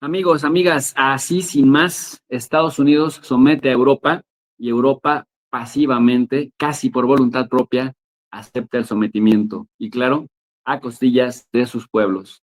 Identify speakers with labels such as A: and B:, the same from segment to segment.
A: Amigos, amigas, así sin más, Estados Unidos somete a Europa y Europa pasivamente, casi por voluntad propia, acepta el sometimiento y claro, a costillas de sus pueblos.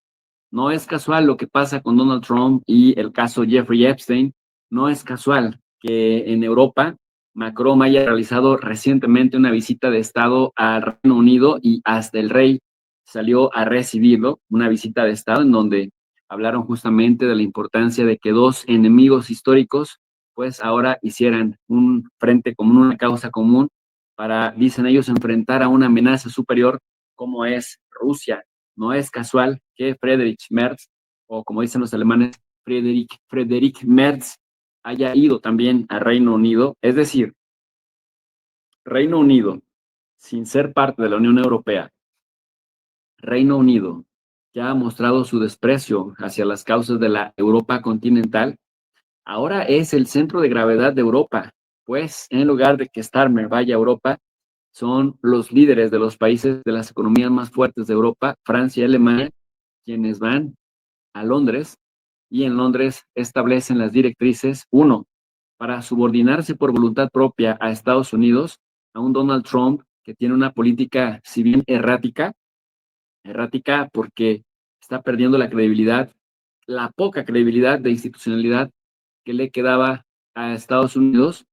A: No es casual lo que pasa con Donald Trump y el caso Jeffrey Epstein, no es casual que en Europa Macron haya realizado recientemente una visita de Estado al Reino Unido y hasta el rey salió a recibirlo, una visita de Estado en donde hablaron justamente de la importancia de que dos enemigos históricos, pues ahora hicieran un frente común, una causa común, para, dicen ellos, enfrentar a una amenaza superior como es Rusia. No es casual que Friedrich Merz, o como dicen los alemanes, Friedrich Merz, haya ido también a Reino Unido. Es decir, Reino Unido, sin ser parte de la Unión Europea, Reino Unido ya ha mostrado su desprecio hacia las causas de la Europa continental, ahora es el centro de gravedad de Europa, pues en lugar de que Starmer vaya a Europa, son los líderes de los países de las economías más fuertes de Europa, Francia y Alemania, quienes van a Londres y en Londres establecen las directrices, uno, para subordinarse por voluntad propia a Estados Unidos, a un Donald Trump que tiene una política, si bien errática porque está perdiendo la credibilidad, la poca credibilidad de institucionalidad que le quedaba a Estados Unidos,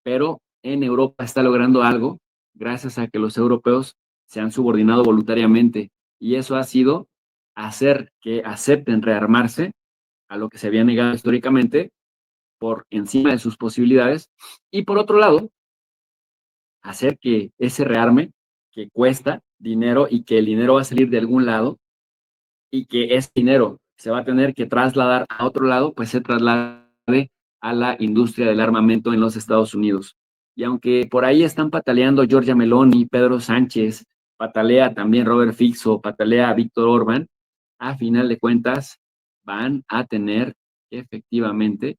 A: pero en Europa está logrando algo gracias a que los europeos se han subordinado voluntariamente y eso ha sido hacer que acepten rearmarse a lo que se había negado históricamente por encima de sus posibilidades y por otro lado, hacer que ese rearme que cuesta dinero y que el dinero va a salir de algún lado y que ese dinero se va a tener que trasladar a otro lado, pues se traslade a la industria del armamento en los Estados Unidos. Y aunque por ahí están pataleando Giorgia Meloni, Pedro Sánchez, patalea también Robert Fico, patalea Víctor Orbán, a final de cuentas van a tener efectivamente,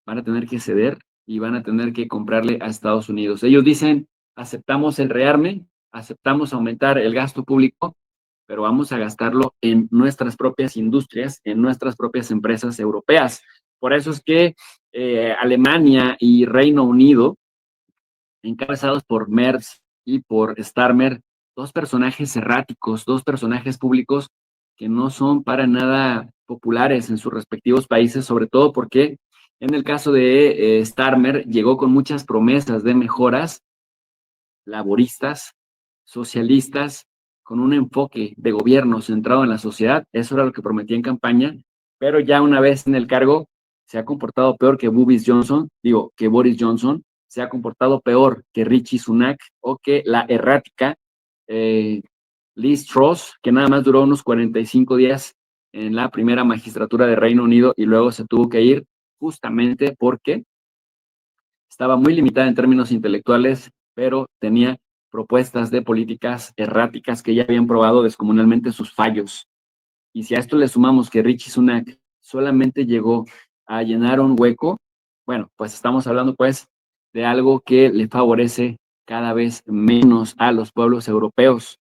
A: van a tener que ceder y van a tener que comprarle a Estados Unidos. Ellos dicen, aceptamos el rearme, aceptamos aumentar el gasto público, pero vamos a gastarlo en nuestras propias industrias, en nuestras propias empresas europeas. Por eso es que Alemania y Reino Unido, encabezados por Merz y por Starmer, dos personajes erráticos, dos personajes públicos que no son para nada populares en sus respectivos países, sobre todo porque en el caso de Starmer llegó con muchas promesas de mejoras laboristas, socialistas, con un enfoque de gobierno centrado en la sociedad. Eso era lo que prometía en campaña, pero ya una vez en el cargo se ha comportado peor que que Boris Johnson, se ha comportado peor que Rishi Sunak o que la errática Liz Truss, que nada más duró unos 45 días en la primera magistratura de Reino Unido y luego se tuvo que ir justamente porque estaba muy limitada en términos intelectuales, pero tenía propuestas de políticas erráticas que ya habían probado descomunalmente sus fallos. Y si a esto le sumamos que Rishi Sunak solamente llegó a llenar un hueco, bueno, pues estamos hablando pues de algo que le favorece cada vez menos a los pueblos europeos.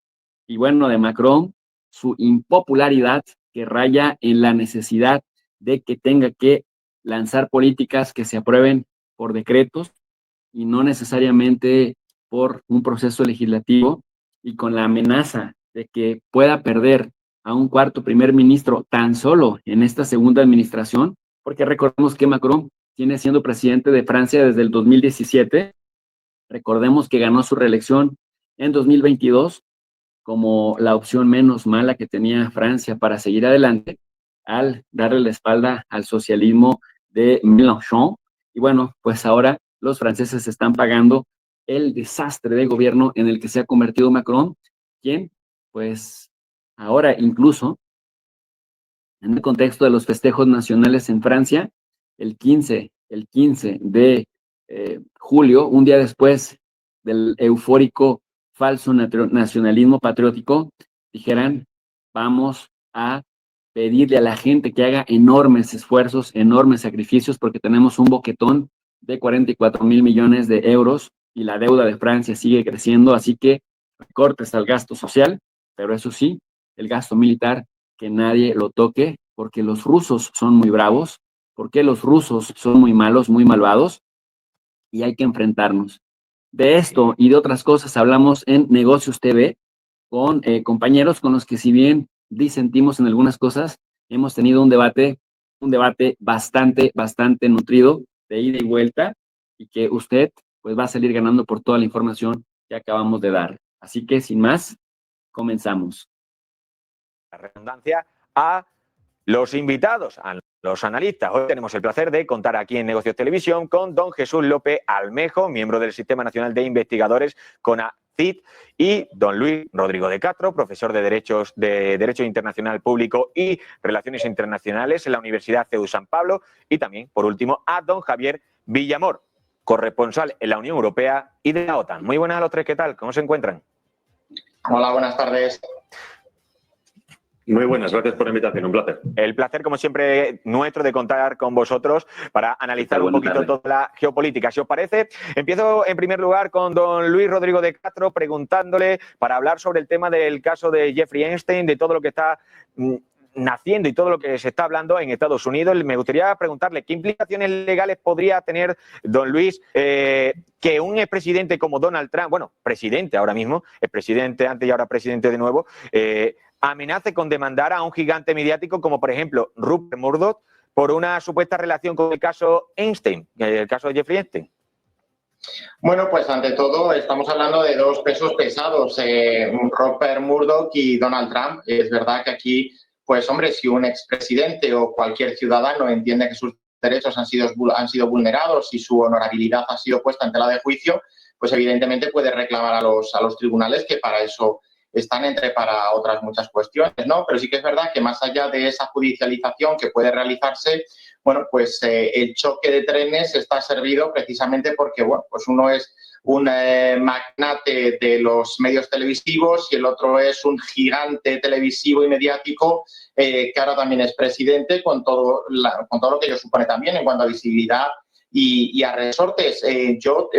A: Y bueno, de Macron, su impopularidad que raya en la necesidad de que tenga que lanzar políticas que se aprueben por decretos y no necesariamente por un proceso legislativo y con la amenaza de que pueda perder a un cuarto primer ministro tan solo en esta segunda administración, porque recordemos que Macron tiene siendo presidente de Francia desde el 2017, recordemos que ganó su reelección en 2022 como la opción menos mala que tenía Francia para seguir adelante al darle la espalda al socialismo de Mélenchon. Y bueno, pues ahora los franceses están pagando el desastre de gobierno en el que se ha convertido Macron, quien pues ahora incluso en el contexto de los festejos nacionales en Francia, el 15 de julio, un día después del eufórico falso nacionalismo patriótico, dijeran, vamos a pedirle a la gente que haga enormes esfuerzos, enormes sacrificios, porque tenemos un boquetón de 44,000 millones de euros y la deuda de Francia sigue creciendo, así que cortes al gasto social, pero eso sí, el gasto militar que nadie lo toque porque los rusos son muy bravos, porque los rusos son muy malos, muy malvados, y hay que enfrentarnos. De esto y de otras cosas hablamos en Negocios TV con compañeros con los que, si bien disentimos en algunas cosas, hemos tenido un debate bastante nutrido, de ida y vuelta, y que usted pues va a salir ganando por toda la información que acabamos de dar. Así que, sin más, comenzamos.
B: La redundancia a los invitados, a los analistas. Hoy tenemos el placer de contar aquí en Negocios Televisión con don Jesús López Almejo, miembro del Sistema Nacional de Investigadores CONACYT, y don Luis Rodrigo de Castro, profesor de Derecho Internacional Público y Relaciones Internacionales en la Universidad CEU San Pablo, y también, por último, a don Javier Villamor, corresponsal en la Unión Europea y de la OTAN. Muy buenas a los tres, ¿qué tal? ¿Cómo se encuentran?
C: Hola, buenas tardes.
D: Muy buenas, gracias por la invitación, un placer.
B: El placer, como siempre, nuestro de contar con vosotros para analizar un poquito toda la geopolítica. Si os parece, empiezo en primer lugar con don Luis Rodrigo de Castro, preguntándole para hablar sobre el tema del caso de Jeffrey Epstein, de todo lo que está naciendo y todo lo que se está hablando en Estados Unidos. Me gustaría preguntarle qué implicaciones legales podría tener, don Luis, que un expresidente como Donald Trump, bueno, presidente ahora mismo, expresidente antes y ahora presidente de nuevo, amenace con demandar a un gigante mediático como, por ejemplo, Rupert Murdoch, por una supuesta relación con el caso Epstein, el caso de Jeffrey Epstein.
C: Bueno, pues ante todo estamos hablando de dos pesos pesados, Rupert Murdoch y Donald Trump. Es verdad que aquí, pues hombre, si un expresidente o cualquier ciudadano entiende que sus derechos han sido vulnerados y su honorabilidad ha sido puesta en tela de juicio, pues evidentemente puede reclamar a los tribunales, que para eso están, entre para otras muchas cuestiones, ¿no? Pero sí que es verdad que más allá de esa judicialización que puede realizarse, bueno, pues el choque de trenes está servido precisamente porque, bueno, pues uno es un magnate de los medios televisivos y el otro es un gigante televisivo y mediático que ahora también es presidente, con todo lo que ello supone también en cuanto a visibilidad y a resortes. Yo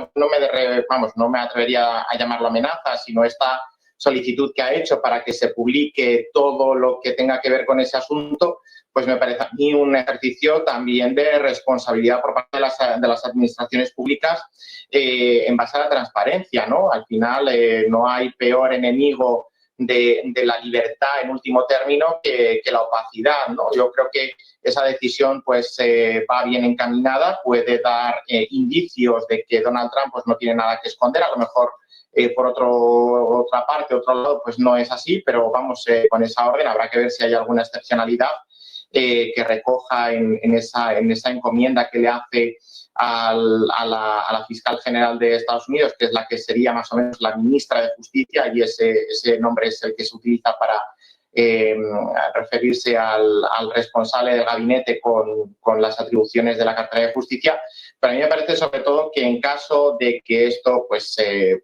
C: no me atrevería a llamarlo amenaza, sino esta solicitud que ha hecho para que se publique todo lo que tenga que ver con ese asunto, pues me parece a mí un ejercicio también de responsabilidad por parte de las administraciones públicas en base a la transparencia, ¿no? Al final no hay peor enemigo de la libertad en último término que la opacidad, ¿no? Yo creo que esa decisión pues va bien encaminada, puede dar indicios de que Donald Trump pues no tiene nada que esconder, a lo mejor por otra parte, otro lado, pues no es así, pero vamos, con esa orden habrá que ver si hay alguna excepcionalidad que recoja en esa encomienda que le hace a la fiscal general de Estados Unidos, que es la que sería más o menos la ministra de Justicia, y ese nombre es el que se utiliza para referirse al responsable del gabinete con las atribuciones de la cartera de Justicia. Pero a mí me parece sobre todo que en caso de que esto pues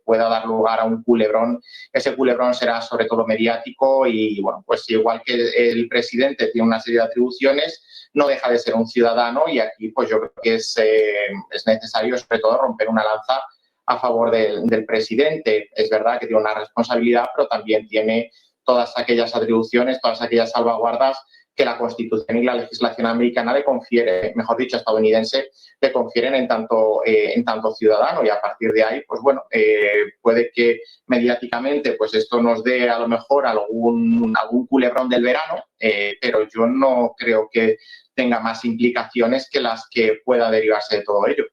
C: pueda dar lugar a un culebrón, ese culebrón será sobre todo mediático y, bueno, pues igual que el presidente tiene una serie de atribuciones, no deja de ser un ciudadano, y aquí pues yo creo que es necesario sobre todo romper una lanza a favor del presidente. Es verdad que tiene una responsabilidad, pero también tiene todas aquellas atribuciones, todas aquellas salvaguardas que la Constitución y la legislación americana le confiere, mejor dicho, estadounidense, le confieren en tanto ciudadano, y a partir de ahí, pues bueno, puede que mediáticamente pues esto nos dé a lo mejor algún culebrón del verano, pero yo no creo que tenga más implicaciones que las que pueda derivarse de todo ello.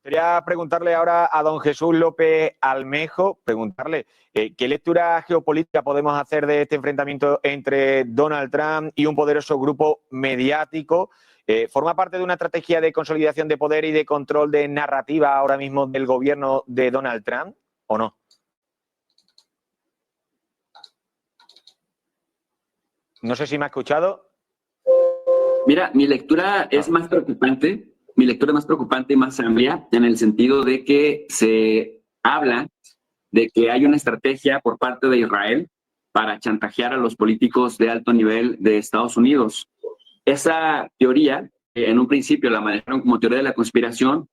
B: Quería preguntarle ahora a don Jesús López Almejo, qué lectura geopolítica podemos hacer de este enfrentamiento entre Donald Trump y un poderoso grupo mediático. ¿Forma parte de una estrategia de consolidación de poder y de control de narrativa ahora mismo del gobierno de Donald Trump o no? No sé si me ha escuchado.
A: Mira, mi lectura es más preocupante. Mi lectura es más preocupante y más amplia, en el sentido de que se habla de que hay una estrategia por parte de Israel para chantajear a los políticos de alto nivel de Estados Unidos. Esa teoría, en un principio la manejaron como teoría de la conspiración,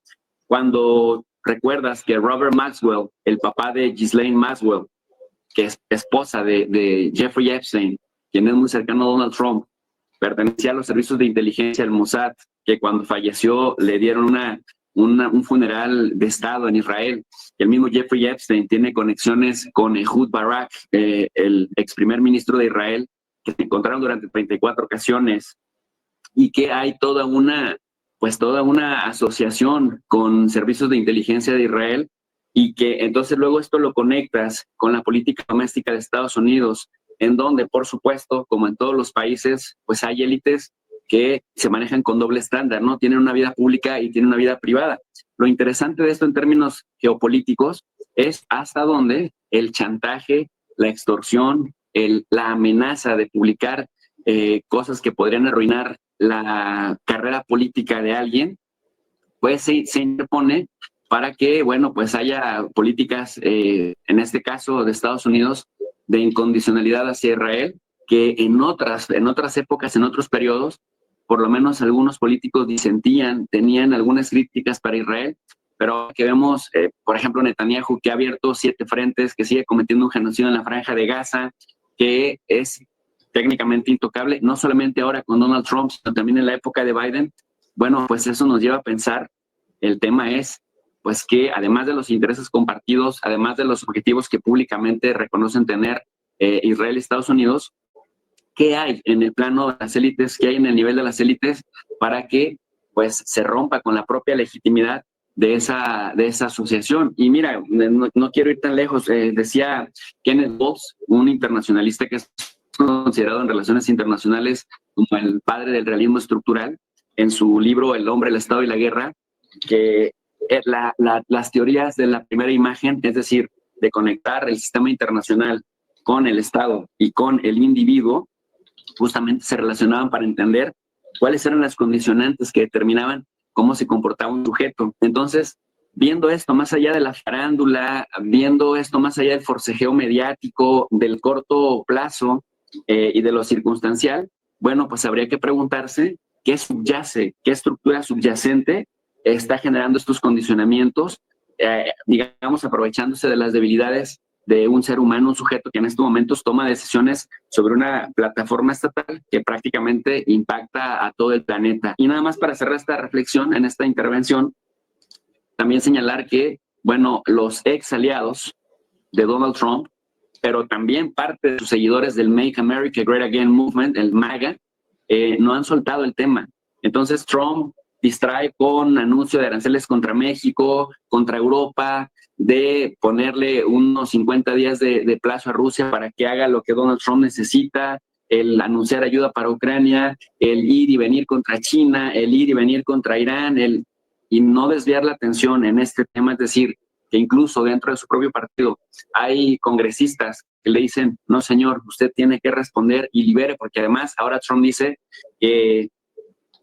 A: cuando recuerdas que Robert Maxwell, el papá de Ghislaine Maxwell, que es esposa de Jeffrey Epstein, quien es muy cercano a Donald Trump, pertenecía a los servicios de inteligencia del Mossad, que cuando falleció le dieron un funeral de Estado en Israel. El mismo Jeffrey Epstein tiene conexiones con Ehud Barak, el ex primer ministro de Israel, que se encontraron durante 34 ocasiones, y que hay toda una asociación con servicios de inteligencia de Israel, y que entonces luego esto lo conectas con la política doméstica de Estados Unidos, en donde, por supuesto, como en todos los países, pues hay élites que se manejan con doble estándar, ¿no? Tienen una vida pública y tienen una vida privada. Lo interesante de esto en términos geopolíticos es hasta dónde el chantaje, la extorsión, la amenaza de publicar cosas que podrían arruinar la carrera política de alguien, pues se interpone para que, bueno, pues haya políticas, en este caso de Estados Unidos, de incondicionalidad hacia Israel, que en otras épocas, en otros periodos, por lo menos algunos políticos disentían, tenían algunas críticas para Israel, pero que vemos, por ejemplo, Netanyahu, que ha abierto 7 frentes, que sigue cometiendo un genocidio en la Franja de Gaza, que es técnicamente intocable, no solamente ahora con Donald Trump, sino también en la época de Biden. Bueno, pues eso nos lleva a pensar, el tema es, pues que además de los intereses compartidos, además de los objetivos que públicamente reconocen tener Israel y Estados Unidos, ¿qué hay en el plano de las élites, qué hay en el nivel de las élites para que pues se rompa con la propia legitimidad de esa asociación? Y mira, no quiero ir tan lejos, decía Kenneth Waltz, un internacionalista que es considerado en relaciones internacionales como el padre del realismo estructural, en su libro El hombre, el Estado y la guerra, que las teorías de la primera imagen, es decir, de conectar el sistema internacional con el Estado y con el individuo, justamente se relacionaban para entender cuáles eran las condicionantes que determinaban cómo se comportaba un sujeto. Entonces, viendo esto más allá de la farándula, viendo esto más allá del forcejeo mediático, del corto plazo y de lo circunstancial, bueno, pues habría que preguntarse qué subyace, qué estructura subyacente está generando estos condicionamientos, digamos, aprovechándose de las debilidades de un ser humano, un sujeto que en estos momentos toma decisiones sobre una plataforma estatal que prácticamente impacta a todo el planeta. Y nada más para cerrar esta reflexión en esta intervención, también señalar que, bueno, los ex aliados de Donald Trump, pero también parte de sus seguidores del Make America Great Again Movement, el MAGA, no han soltado el tema. Entonces Trump distrae con anuncio de aranceles contra México, contra Europa, de ponerle unos 50 días de plazo a Rusia para que haga lo que Donald Trump necesita, el anunciar ayuda para Ucrania, el ir y venir contra China, el ir y venir contra Irán, y no desviar la atención en este tema, es decir, que incluso dentro de su propio partido hay congresistas que le dicen, no señor, usted tiene que responder y libere, porque además ahora Trump dice que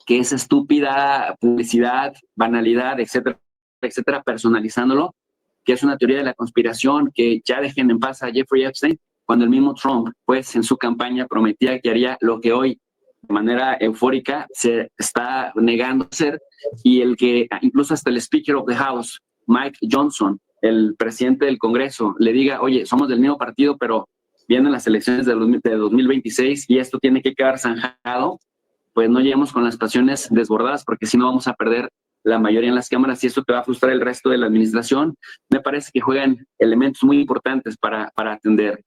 A: esa estúpida publicidad, banalidad, etcétera, etcétera, personalizándolo, que es una teoría de la conspiración, que ya dejen en paz a Jeffrey Epstein, cuando el mismo Trump, pues en su campaña prometía que haría lo que hoy de manera eufórica se está negando a hacer, y el que incluso hasta el Speaker of the House, Mike Johnson, el presidente del Congreso, le diga, oye, somos del mismo partido, pero vienen las elecciones de 2026 y esto tiene que quedar zanjado, pues no lleguemos con las pasiones desbordadas, porque si no vamos a perder la mayoría en las cámaras y esto te va a frustrar el resto de la administración. Me parece que juegan elementos muy importantes para atender.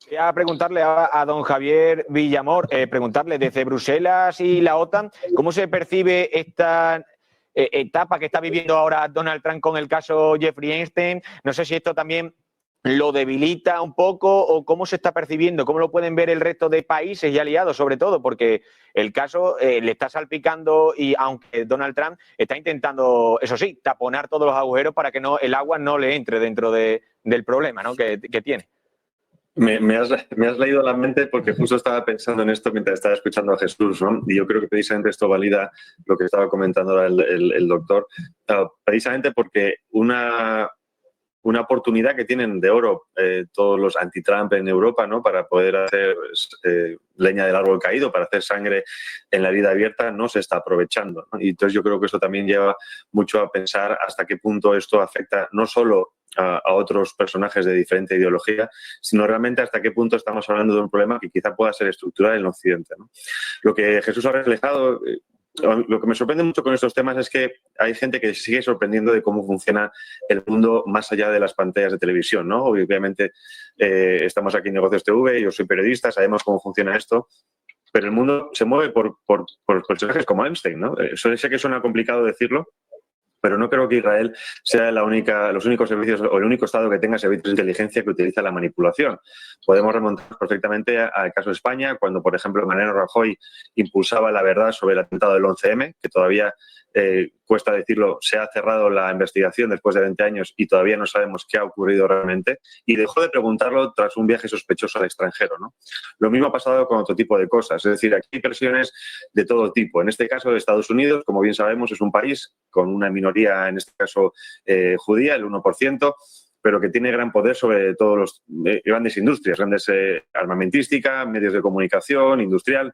B: Quería preguntarle a don Javier Villamor, preguntarle desde Bruselas y la OTAN, ¿cómo se percibe esta etapa que está viviendo ahora Donald Trump con el caso Jeffrey Epstein? No sé si esto también lo debilita un poco o cómo se está percibiendo, cómo lo pueden ver el resto de países y aliados, sobre todo, porque el caso le está salpicando y aunque Donald Trump está intentando, eso sí, taponar todos los agujeros para que el agua no le entre dentro del problema, ¿no?, que tiene.
D: Me has leído la mente porque justo estaba pensando en esto mientras estaba escuchando a Jesús, ¿no? Y yo creo que precisamente esto valida lo que estaba comentando el doctor, precisamente porque una una oportunidad que tienen de oro todos los anti-Trump en Europa, ¿no? Para poder hacer leña del árbol caído, para hacer sangre en la herida abierta, no se está aprovechando, ¿no? Y entonces yo creo que eso también lleva mucho a pensar hasta qué punto esto afecta no solo a otros personajes de diferente ideología, sino realmente hasta qué punto estamos hablando de un problema que quizá pueda ser estructural en Occidente, ¿no? Lo que Jesús ha reflejado, lo que me sorprende mucho con estos temas es que hay gente que sigue sorprendiendo de cómo funciona el mundo más allá de las pantallas de televisión, ¿no? Obviamente estamos aquí en Negocios TV, yo soy periodista, sabemos cómo funciona esto, pero el mundo se mueve por personajes como Einstein, ¿no? Sé que suena complicado decirlo, pero no creo que Israel sea los únicos servicios o el único Estado que tenga servicios de inteligencia que utiliza la manipulación. Podemos remontar perfectamente al caso de España, cuando, por ejemplo, Mariano Rajoy impulsaba la verdad sobre el atentado del 11M, que todavía, cuesta decirlo, se ha cerrado la investigación después de 20 años y todavía no sabemos qué ha ocurrido realmente, y dejó de preguntarlo tras un viaje sospechoso al extranjero, ¿no? Lo mismo ha pasado con otro tipo de cosas, es decir, aquí hay presiones de todo tipo. En este caso, Estados Unidos, como bien sabemos, es un país con una minoría, en este caso judía, el 1%, pero que tiene gran poder sobre todos los grandes industrias, grandes armamentística, medios de comunicación, industrial.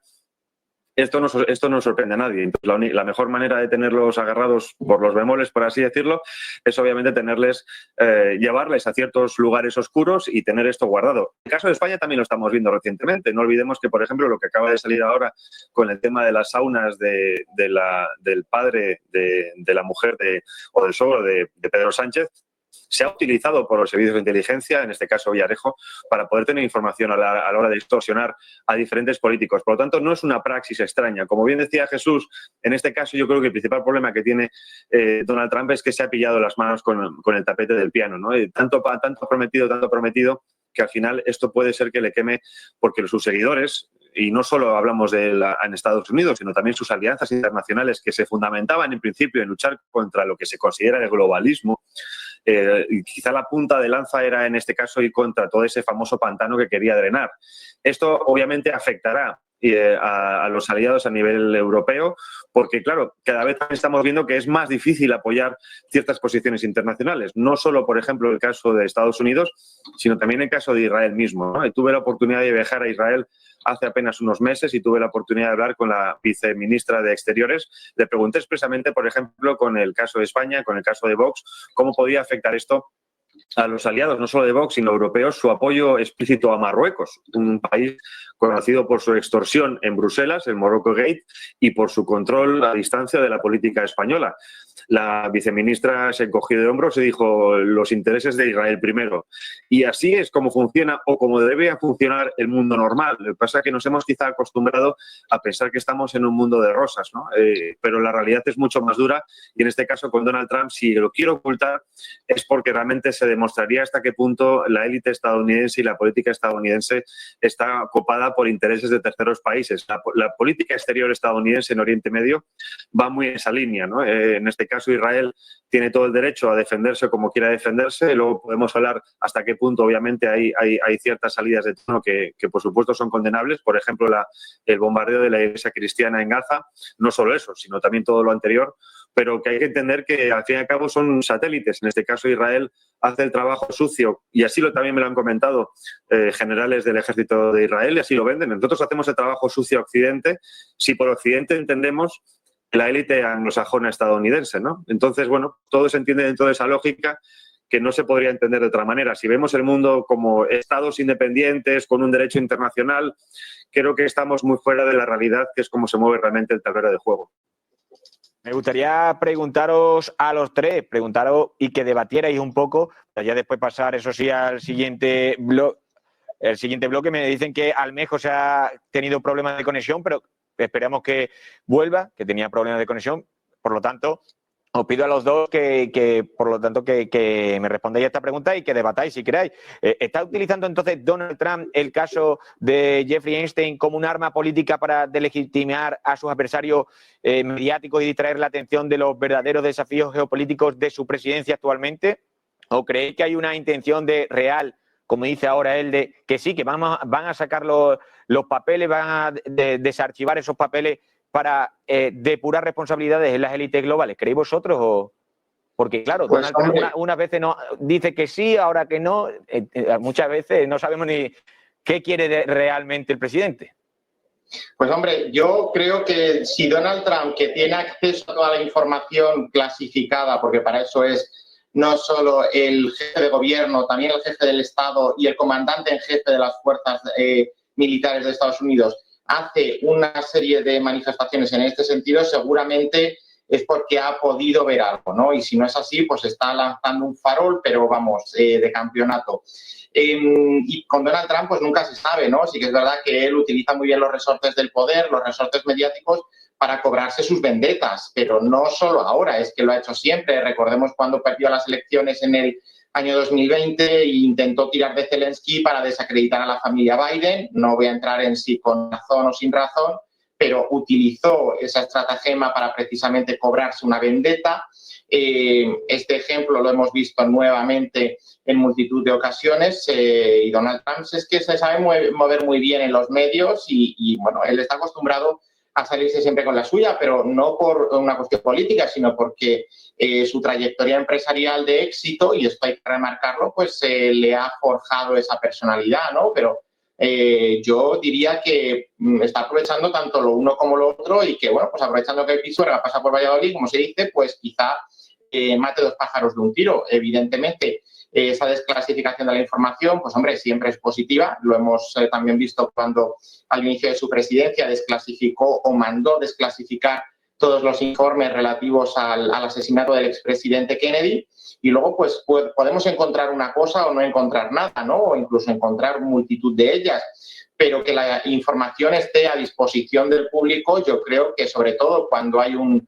D: Esto no sorprende a nadie. Entonces, la mejor manera de tenerlos agarrados por los bemoles, por así decirlo, es obviamente llevarles a ciertos lugares oscuros y tener esto guardado. En el caso de España también lo estamos viendo recientemente. No olvidemos que, por ejemplo, lo que acaba de salir ahora con el tema de las saunas del padre de la mujer o del suegro de Pedro Sánchez, se ha utilizado por los servicios de inteligencia, en este caso Villarejo, para poder tener información a la hora de extorsionar a diferentes políticos. Por lo tanto, no es una praxis extraña. Como bien decía Jesús, en este caso yo creo que el principal problema que tiene Donald Trump es que se ha pillado las manos con el tapete del piano, ¿no? Tanto prometido, que al final esto puede ser que le queme, porque sus seguidores, y no solo hablamos en Estados Unidos, sino también sus alianzas internacionales que se fundamentaban en principio en luchar contra lo que se considera el globalismo, y quizá la punta de lanza era en este caso ir contra todo ese famoso pantano que quería drenar. Esto obviamente afectará a los aliados a nivel europeo, porque claro, cada vez estamos viendo que es más difícil apoyar ciertas posiciones internacionales, no solo, por ejemplo, el caso de Estados Unidos, sino también el caso de Israel mismo, ¿no? Tuve la oportunidad de viajar a Israel hace apenas unos meses y tuve la oportunidad de hablar con la viceministra de Exteriores. Le pregunté expresamente, por ejemplo, con el caso de España, con el caso de Vox, cómo podía afectar esto a los aliados, no solo de Vox, sino europeos, su apoyo explícito a Marruecos, un país conocido por su extorsión en Bruselas, el Morocco Gate, y por su control a distancia de la política española. La viceministra se encogió de hombros y dijo: los intereses de Israel primero. Y así es como funciona o como debería funcionar el mundo normal. Lo que pasa es que nos hemos quizá acostumbrado a pensar que estamos en un mundo de rosas, ¿no? Pero la realidad es mucho más dura, y en este caso con Donald Trump, si lo quiere ocultar, es porque realmente se demostraría hasta qué punto la élite estadounidense y la política estadounidense está copada por intereses de terceros países. La política exterior estadounidense en Oriente Medio va muy en esa línea, ¿no? En este caso, Israel tiene todo el derecho a defenderse como quiera defenderse. Luego podemos hablar hasta qué punto, obviamente, hay ciertas salidas de tono que por supuesto son condenables. Por ejemplo, el bombardeo de la iglesia cristiana en Gaza. No solo eso, sino también todo lo anterior. Pero que hay que entender que, al fin y al cabo, son satélites. En este caso, Israel hace el trabajo sucio, y así también me lo han comentado generales del ejército de Israel, y así lo venden. Nosotros hacemos el trabajo sucio a Occidente, si por Occidente entendemos la élite anglosajona estadounidense, ¿no? Entonces, bueno, todo se entiende dentro de esa lógica que no se podría entender de otra manera. Si vemos el mundo como estados independientes, con un derecho internacional, creo que estamos muy fuera de la realidad, que es como se mueve realmente el tablero de juego.
B: Me gustaría preguntaros a los tres, y que debatierais un poco, para ya después pasar, eso sí, al siguiente bloque. El siguiente bloque. Me dicen que Almejo se ha tenido problemas de conexión, pero esperamos que vuelva, que tenía problemas de conexión. Por lo tanto, os pido a los dos que me respondáis a esta pregunta y que debatáis si queráis. ¿Está utilizando entonces Donald Trump el caso de Jeffrey Epstein como un arma política para delegitimar a sus adversarios mediáticos y distraer la atención de los verdaderos desafíos geopolíticos de su presidencia actualmente? ¿O creéis que hay una intención real, como dice ahora él, de que sí, que van a sacar los papeles, van a desarchivar esos papeles para depurar responsabilidades en las élites globales? ¿Creéis vosotros o Porque, claro,
C: Pues,
B: Donald Trump unas veces no, dice que sí, ahora que no. Muchas veces no sabemos ni qué quiere realmente el presidente.
C: Pues hombre, yo creo que si Donald Trump, que tiene acceso a toda la información clasificada, porque para eso es no solo el jefe de gobierno, también el jefe del Estado y el comandante en jefe de las fuerzas militares de Estados Unidos, hace una serie de manifestaciones en este sentido, seguramente es porque ha podido ver algo, ¿no? Y si no es así, pues está lanzando un farol, pero vamos, de campeonato. Y con Donald Trump pues nunca se sabe, ¿no? Sí que es verdad que él utiliza muy bien los resortes del poder, los resortes mediáticos para cobrarse sus vendetas, pero no solo ahora, es que lo ha hecho siempre. Recordemos cuando perdió las elecciones en el año 2020 e intentó tirar de Zelensky para desacreditar a la familia Biden. No voy a entrar en si con razón o sin razón, pero utilizó esa estratagema para precisamente cobrarse una vendetta. Este ejemplo lo hemos visto nuevamente en multitud de ocasiones y Donald Trump es que se sabe mover muy bien en los medios y bueno, él está acostumbrado a salirse siempre con la suya, pero no por una cuestión política, sino porque su trayectoria empresarial de éxito, y esto hay que remarcarlo, pues le ha forjado esa personalidad, ¿no? Pero yo diría que está aprovechando tanto lo uno como lo otro y que, bueno, pues aprovechando que el Pisuerga pasa por Valladolid, como se dice, pues quizá mate dos pájaros de un tiro. Evidentemente, esa desclasificación de la información, pues hombre, siempre es positiva. Lo hemos también visto cuando al inicio de su presidencia desclasificó o mandó desclasificar todos los informes relativos al asesinato del expresidente Kennedy. Y luego, pues podemos encontrar una cosa o no encontrar nada, ¿no? O incluso encontrar multitud de ellas. Pero que la información esté a disposición del público, yo creo que sobre todo cuando hay un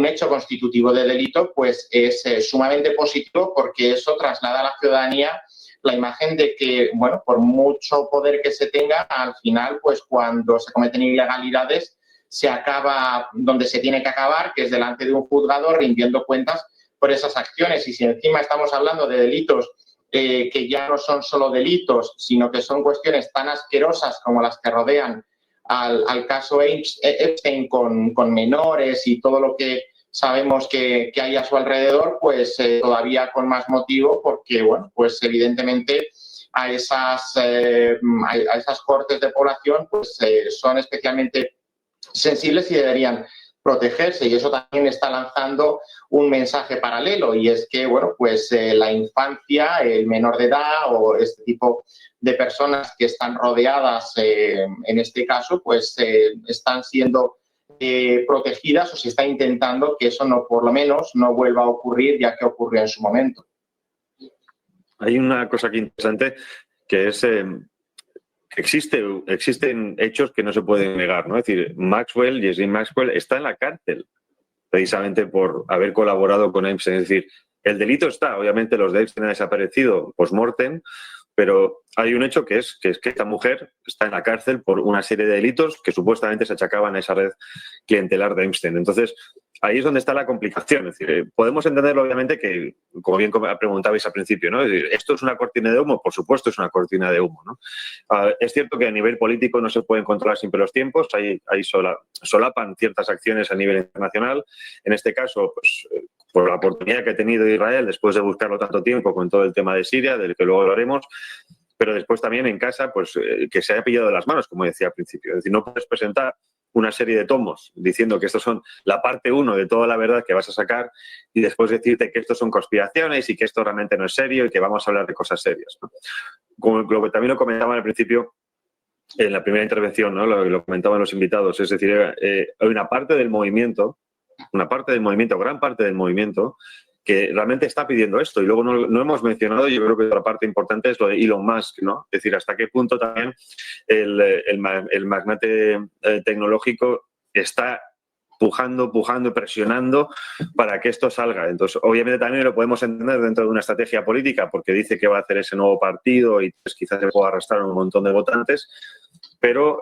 C: hecho constitutivo de delito, pues es sumamente positivo porque eso traslada a la ciudadanía la imagen de que, bueno, por mucho poder que se tenga, al final, pues cuando se cometen ilegalidades, se acaba donde se tiene que acabar, que es delante de un juzgado rindiendo cuentas por esas acciones. Y si encima estamos hablando de delitos que ya no son solo delitos, sino que son cuestiones tan asquerosas como las que rodean al caso Epstein con menores y todo lo que sabemos que hay a su alrededor, pues todavía con más motivo, porque, bueno, pues evidentemente a esas cortes de población pues son especialmente sensibles y deberían protegerse, y eso también está lanzando un mensaje paralelo, y es que, bueno, pues la infancia, el menor de edad o este tipo de personas que están rodeadas, en este caso, pues están siendo protegidas, o se está intentando que eso no, por lo menos, no vuelva a ocurrir, ya que ocurrió en su momento.
D: Hay una cosa aquí interesante que es existen hechos que no se pueden negar, ¿no? Es decir, Ghislaine Maxwell está en la cárcel precisamente por haber colaborado con Epstein. Es decir, el delito está, obviamente los de Epstein han desaparecido post-mortem, pero hay un hecho que es que esta mujer está en la cárcel por una serie de delitos que supuestamente se achacaban a esa red clientelar de Epstein. Entonces, ahí es donde está la complicación. Es decir, podemos entenderlo, obviamente, que, como bien preguntabais al principio, ¿no? Es decir, ¿esto es una cortina de humo? Por supuesto es una cortina de humo, ¿no? Es cierto que a nivel político no se pueden controlar siempre los tiempos, solapan ciertas acciones a nivel internacional. En este caso, pues, por la oportunidad que ha tenido Israel después de buscarlo tanto tiempo con todo el tema de Siria, del que luego hablaremos, pero después también en casa, pues que se haya pillado de las manos, como decía al principio. Es decir, no puedes presentar una serie de tomos diciendo que estos son la parte 1 de toda la verdad que vas a sacar y después decirte que estos son conspiraciones y que esto realmente no es serio y que vamos a hablar de cosas serias, ¿no? Como lo que también lo comentaban al principio en la primera intervención, ¿no? Lo comentaban los invitados, es decir, hay una parte del movimiento, gran parte del movimiento, que realmente está pidiendo esto. Y luego no hemos mencionado, yo creo que otra parte importante es lo de Elon Musk, ¿no? Es decir, hasta qué punto también el magnate tecnológico está pujando y presionando para que esto salga. Entonces, obviamente también lo podemos entender dentro de una estrategia política, porque dice que va a hacer ese nuevo partido y pues, quizás se pueda arrastrar un montón de votantes, pero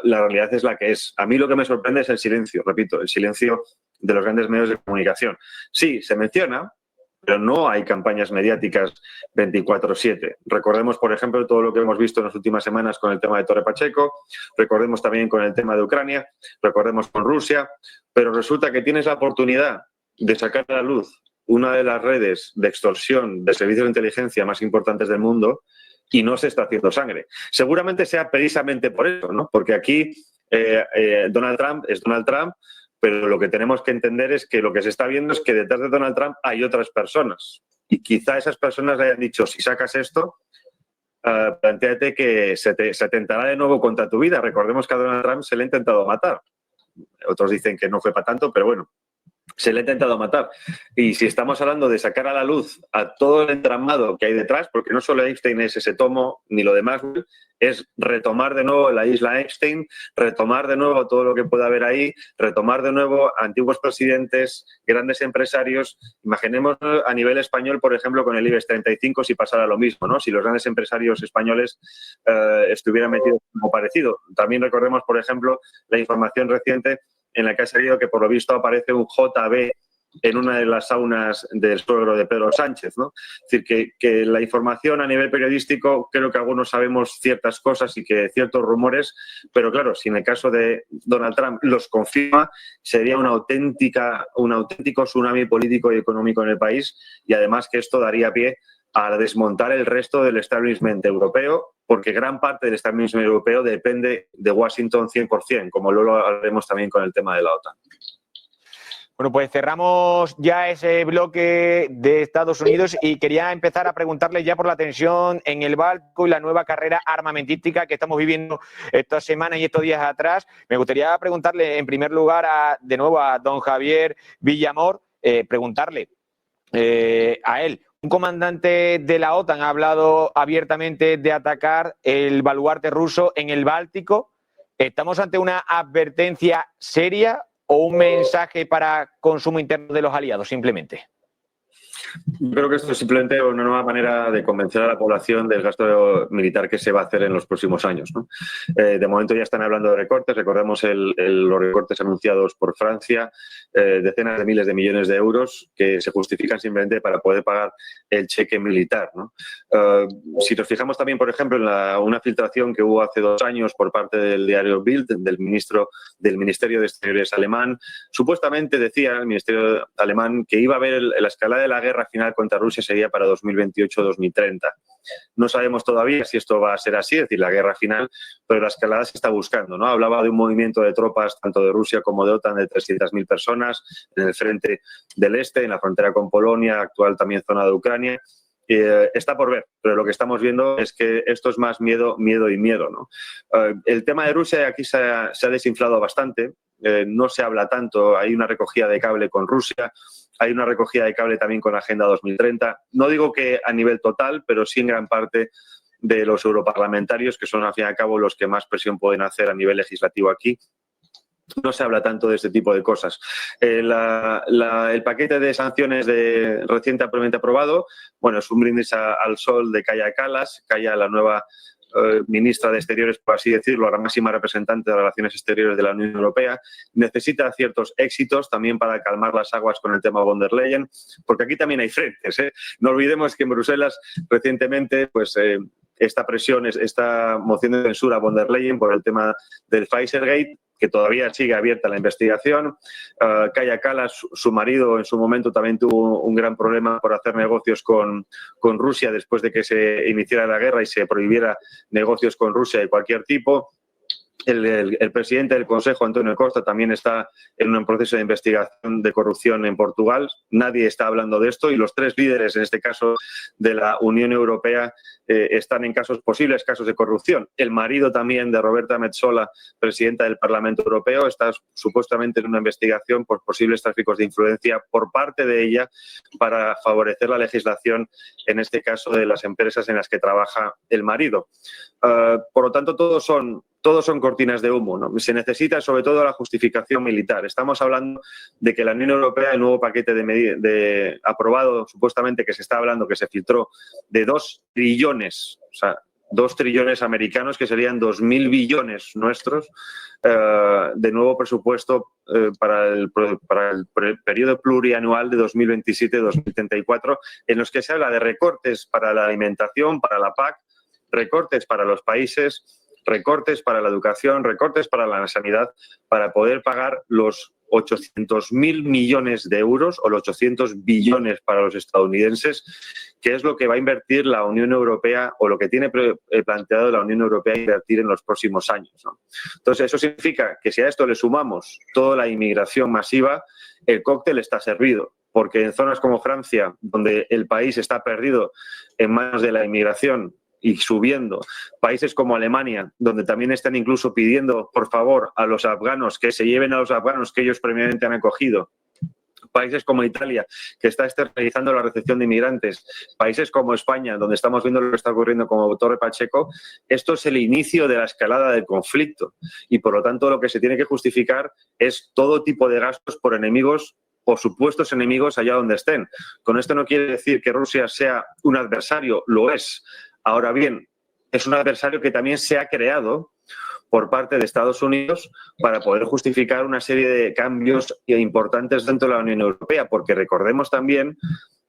D: la realidad es la que es. A mí lo que me sorprende es el silencio, repito, el silencio de los grandes medios de comunicación. Sí, se menciona, pero no hay campañas mediáticas 24/7. Recordemos, por ejemplo, todo lo que hemos visto en las últimas semanas con el tema de Torre Pacheco, recordemos también con el tema de Ucrania, recordemos con Rusia, pero resulta que tienes la oportunidad de sacar a la luz una de las redes de extorsión de servicios de inteligencia más importantes del mundo y no se está haciendo sangre. Seguramente sea precisamente por eso, ¿no? Porque aquí Donald Trump es Donald Trump, pero lo que tenemos que entender es que lo que se está viendo es que detrás de Donald Trump hay otras personas. Y quizá esas personas le hayan dicho, si sacas esto, plantéate que se atentará de nuevo contra tu vida. Recordemos que a Donald Trump se le ha intentado matar. Otros dicen que no fue para tanto, pero bueno, se le ha intentado matar. Y si estamos hablando de sacar a la luz a todo el entramado que hay detrás, porque no solo Epstein es ese tomo, ni lo demás, es retomar de nuevo la isla Epstein, retomar de nuevo todo lo que pueda haber ahí, retomar de nuevo antiguos presidentes, grandes empresarios. Imaginemos a nivel español, por ejemplo, con el IBEX 35, si pasara lo mismo, ¿no? Si los grandes empresarios españoles estuvieran metidos como parecido. También recordemos, por ejemplo, la información reciente en la que ha salido que por lo visto aparece un JB en una de las saunas del suegro de Pedro Sánchez, ¿no? Es decir, que la información a nivel periodístico, creo que algunos sabemos ciertas cosas y que ciertos rumores, pero claro, si en el caso de Donald Trump los confirma, sería un auténtico tsunami político y económico en el país, y además que esto daría pie a desmontar el resto del establishment europeo, porque gran parte del establishment europeo depende de Washington 100%, como luego hablaremos también con el tema de la OTAN.
B: Bueno, pues cerramos ya ese bloque de Estados Unidos y quería empezar a preguntarle ya por la tensión en el Báltico y la nueva carrera armamentística que estamos viviendo estas semanas y estos días atrás. Me gustaría preguntarle en primer lugar de nuevo a don Javier Villamor, preguntarle a él. Un comandante de la OTAN ha hablado abiertamente de atacar el baluarte ruso en el Báltico. ¿Estamos ante una advertencia seria o un mensaje para consumo interno de los aliados, simplemente?
D: Yo creo que esto es simplemente una nueva manera de convencer a la población del gasto militar que se va a hacer en los próximos años, ¿no? De momento ya están hablando de recortes. Recordemos los recortes anunciados por Francia, decenas de miles de millones de euros que se justifican simplemente para poder pagar el cheque militar, ¿no? Si nos fijamos también, por ejemplo, en una filtración que hubo hace 2 años por parte del diario Bild, del Ministerio de Exteriores alemán, supuestamente decía el Ministerio alemán que iba a haber la escalada de la guerra final contra Rusia sería para 2028-2030. No sabemos todavía si esto va a ser así, es decir, la guerra final, pero la escalada se está buscando, ¿no? Hablaba de un movimiento de tropas tanto de Rusia como de OTAN de 300.000 personas en el frente del este, en la frontera con Polonia, actual también zona de Ucrania. Está por ver, pero lo que estamos viendo es que esto es más miedo, ¿no? El tema de Rusia aquí se ha desinflado bastante, no se habla tanto, hay una recogida de cable con Rusia, hay una recogida de cable también con la Agenda 2030. No digo que a nivel total, pero sí en gran parte de los europarlamentarios, que son al fin y al cabo los que más presión pueden hacer a nivel legislativo aquí. No se habla tanto de este tipo de cosas. El paquete de sanciones recientemente aprobado, bueno, es un brindis al sol de Kaja Kallas, la nueva ministra de Exteriores, por así decirlo, la máxima representante de Relaciones Exteriores de la Unión Europea. Necesita ciertos éxitos también para calmar las aguas con el tema von der Leyen, porque aquí también hay frentes, ¿eh? No olvidemos que en Bruselas recientemente, pues esta presión, esta moción de censura a von der Leyen por el tema del Pfizergate, que todavía sigue abierta la investigación. Kaja Kallas, su marido, en su momento también tuvo un gran problema por hacer negocios con Rusia después de que se iniciara la guerra y se prohibiera negocios con Rusia de cualquier tipo. El presidente del Consejo, Antonio Costa, también está en un proceso de investigación de corrupción en Portugal. Nadie está hablando de esto y los 3 líderes, en este caso de la Unión Europea, están en posibles casos de corrupción. El marido también de Roberta Metsola, presidenta del Parlamento Europeo, está supuestamente en una investigación por posibles tráficos de influencia por parte de ella para favorecer la legislación, en este caso de las empresas en las que trabaja el marido. Por lo tanto, todos son cortinas de humo, ¿no? Se necesita sobre todo la justificación militar. Estamos hablando de que la Unión Europea, el nuevo paquete de aprobado, supuestamente que se está hablando, que se filtró, de 2 trillones, o sea, 2 trillones americanos, que serían 2.000 billones nuestros, de nuevo presupuesto para el periodo plurianual de 2027-2034, en los que se habla de recortes para la alimentación, para la PAC, recortes para los países, recortes para la educación, recortes para la sanidad, para poder pagar los 800.000 millones de euros o los 800 billones para los estadounidenses, que es lo que va a invertir la Unión Europea o lo que tiene planteado la Unión Europea invertir en los próximos años, ¿no? Entonces, eso significa que si a esto le sumamos toda la inmigración masiva, el cóctel está servido, porque en zonas como Francia, donde el país está perdido en manos de la inmigración y subiendo, países como Alemania, donde también están incluso pidiendo, por favor, a los afganos que se lleven a los afganos que ellos previamente han acogido, países como Italia, que está externalizando la recepción de inmigrantes, países como España, donde estamos viendo lo que está ocurriendo como Torre Pacheco, esto es el inicio de la escalada del conflicto y, por lo tanto, lo que se tiene que justificar es todo tipo de gastos por enemigos o supuestos enemigos allá donde estén. Con esto no quiere decir que Rusia sea un adversario, lo es. Ahora bien, es un adversario que también se ha creado por parte de Estados Unidos para poder justificar una serie de cambios importantes dentro de la Unión Europea, porque recordemos también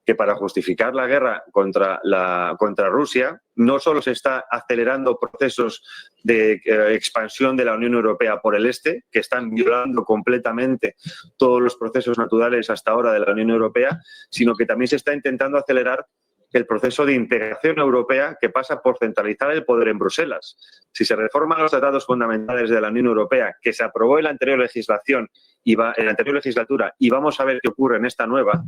D: que para justificar la guerra contra Rusia no solo se está acelerando procesos de expansión de la Unión Europea por el este, que están violando completamente todos los procesos naturales hasta ahora de la Unión Europea, sino que también se está intentando acelerar el proceso de integración europea que pasa por centralizar el poder en Bruselas. Si se reforman los tratados fundamentales de la Unión Europea, que se aprobó en la anterior legislación en la anterior legislatura, y vamos a ver qué ocurre en esta nueva,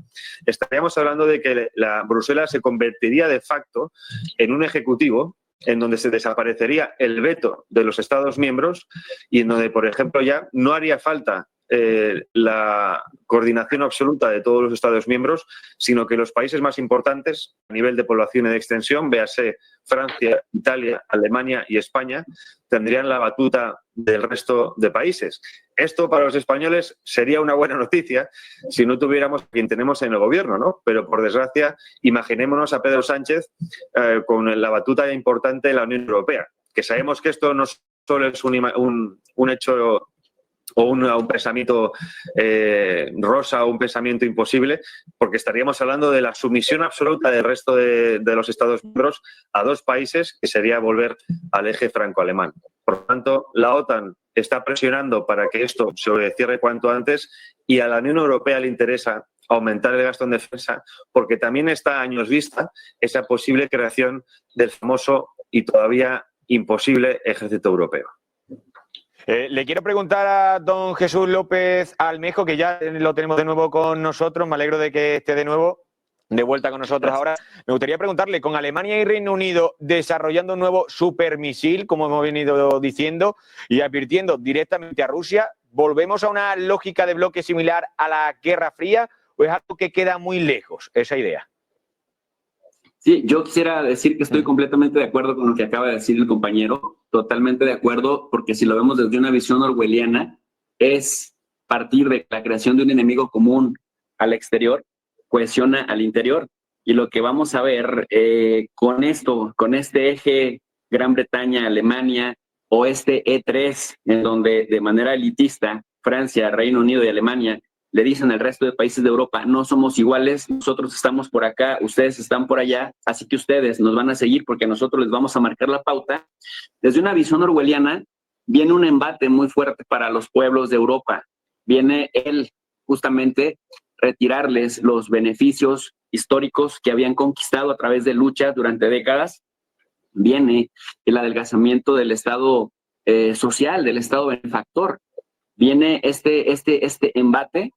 D: estaríamos hablando de que Bruselas se convertiría de facto en un ejecutivo en donde se desaparecería el veto de los Estados miembros y en donde, por ejemplo, ya no haría falta la coordinación absoluta de todos los Estados miembros, sino que los países más importantes a nivel de población y de extensión, véase Francia, Italia, Alemania y España, tendrían la batuta del resto de países. Esto para los españoles sería una buena noticia si no tuviéramos a quien tenemos en el gobierno, ¿no? Pero por desgracia, imaginémonos a Pedro Sánchez con la batuta importante de la Unión Europea, que sabemos que esto no solo es un hecho o un pensamiento rosa o un pensamiento imposible, porque estaríamos hablando de la sumisión absoluta del resto de los Estados miembros a dos países, que sería volver al eje franco-alemán. Por lo tanto, la OTAN está presionando para que esto se cierre cuanto antes y a la Unión Europea le interesa aumentar el gasto en defensa porque también está a años vista esa posible creación del famoso y todavía imposible ejército europeo.
B: Le quiero preguntar a don Jesús López Almejo, que ya lo tenemos de nuevo con nosotros. Me alegro de que esté de nuevo de vuelta con nosotros ahora. Me gustaría preguntarle, con Alemania y Reino Unido desarrollando un nuevo supermisil, como hemos venido diciendo, y advirtiendo directamente a Rusia, ¿volvemos a una lógica de bloque similar a la Guerra Fría o es algo que queda muy lejos, esa idea?
A: Sí, yo quisiera decir que estoy completamente de acuerdo con lo que acaba de decir el compañero, totalmente de acuerdo, porque si lo vemos desde una visión orwelliana, es partir de la creación de un enemigo común al exterior, cohesiona al interior, y lo que vamos a ver con este eje Gran Bretaña, Alemania, o este E3, en donde de manera elitista Francia, Reino Unido y Alemania le dicen al resto de países de Europa, no somos iguales, nosotros estamos por acá, ustedes están por allá, así que ustedes nos van a seguir porque nosotros les vamos a marcar la pauta. Desde una visión orwelliana viene un embate muy fuerte para los pueblos de Europa. Viene justamente retirarles los beneficios históricos que habían conquistado a través de luchas durante décadas. Viene el adelgazamiento del Estado social, del Estado benefactor. Viene este embate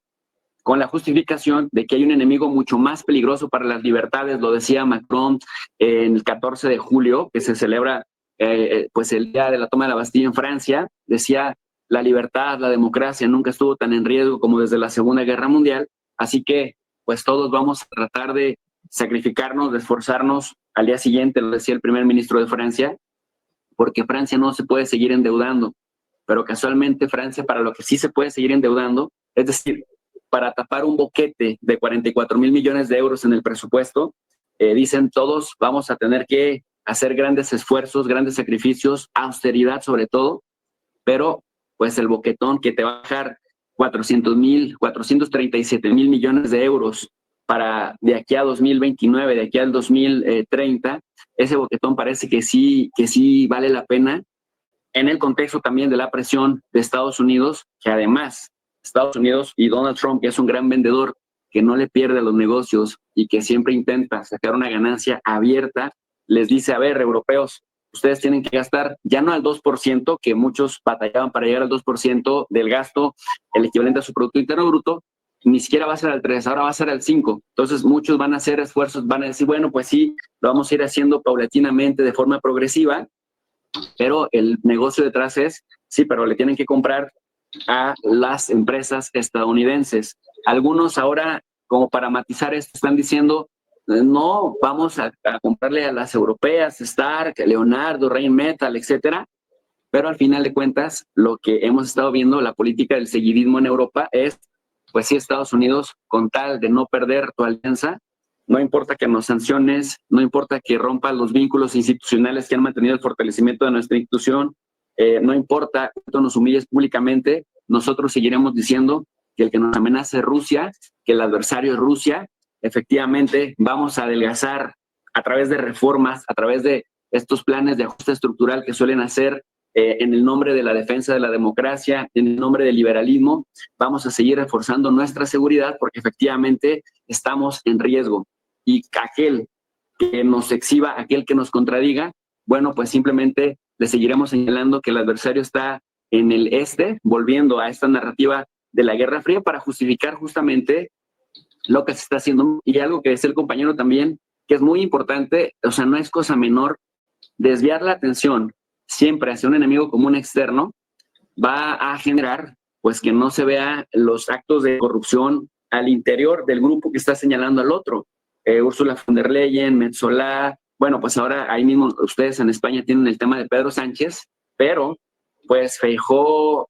A: con la justificación de que hay un enemigo mucho más peligroso para las libertades, lo decía Macron en el 14 de julio, que se celebra pues el día de la toma de la Bastilla en Francia, decía la libertad, la democracia nunca estuvo tan en riesgo como desde la Segunda Guerra Mundial, así que pues todos vamos a tratar de sacrificarnos, de esforzarnos. Al día siguiente, lo decía el primer ministro de Francia, porque Francia no se puede seguir endeudando, pero casualmente Francia para lo que sí se puede seguir endeudando, es decir, para tapar un boquete de 44,000 millones de euros en el presupuesto, dicen todos vamos a tener que hacer grandes esfuerzos, grandes sacrificios, austeridad sobre todo, pero pues el boquetón que te va a dejar 437,000 millones de euros para de aquí a 2029, de aquí al 2030, ese boquetón parece que sí vale la pena en el contexto también de la presión de Estados Unidos, que además Estados Unidos y Donald Trump, que es un gran vendedor, que no le pierde los negocios y que siempre intenta sacar una ganancia abierta, les dice, a ver, europeos, ustedes tienen que gastar ya no al 2%, que muchos batallaban para llegar al 2% del gasto, el equivalente a su Producto Interno Bruto, ni siquiera va a ser al 3, ahora va a ser al 5. Entonces muchos van a hacer esfuerzos, van a decir, bueno, pues sí, lo vamos a ir haciendo paulatinamente de forma progresiva, pero el negocio detrás es, sí, pero le tienen que comprar a las empresas estadounidenses. Algunos ahora, como para matizar esto, están diciendo, no, vamos a comprarle a las europeas, Stark, Leonardo, Rheinmetall, etcétera, pero al final de cuentas, lo que hemos estado viendo, la política del seguidismo en Europa es, pues sí, Estados Unidos, con tal de no perder tu alianza, no importa que nos sanciones, no importa que rompas los vínculos institucionales que han mantenido el fortalecimiento de nuestra institución, no importa cuánto nos humilles públicamente, nosotros seguiremos diciendo que el que nos amenaza es Rusia, que el adversario es Rusia. Efectivamente, vamos a adelgazar a través de reformas, a través de estos planes de ajuste estructural que suelen hacer en el nombre de la defensa de la democracia, en el nombre del liberalismo. Vamos a seguir reforzando nuestra seguridad porque efectivamente estamos en riesgo. Y aquel que nos exhiba, aquel que nos contradiga, bueno, pues simplemente le seguiremos señalando que el adversario está en el este, volviendo a esta narrativa de la Guerra Fría para justificar justamente lo que se está haciendo. Y algo que decía el compañero también, que es muy importante, o sea, no es cosa menor, desviar la atención siempre hacia un enemigo común externo va a generar pues que no se vea los actos de corrupción al interior del grupo que está señalando al otro. Ursula von der Leyen, Metsolá, bueno, pues ahora ahí mismo ustedes en España tienen el tema de Pedro Sánchez, pero pues Feijóo,